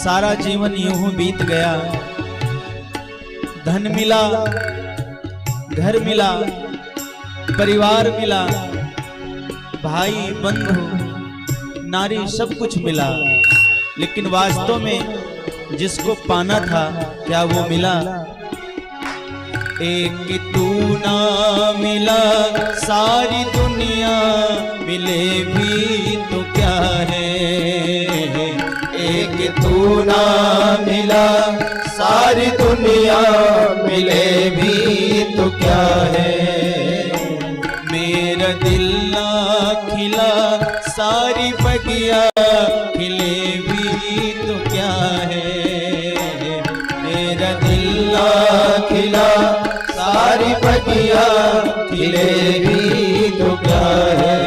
सारा जीवन यूं बीत गया। धन मिला, घर मिला, परिवार मिला, भाई बंधु नारी सब कुछ मिला, लेकिन वास्तव में जिसको पाना था क्या वो मिला? एक तू ना मिला सारी दुनिया मिले भी तो क्या है। एक तू ना मिला सारी दुनिया मिले भी तो क्या है। मेरा दिल ना खिला सारी बगिया खिले भी तो क्या है। मेरा दिल ना खिला सारी बगिया खिले भी तो क्या है।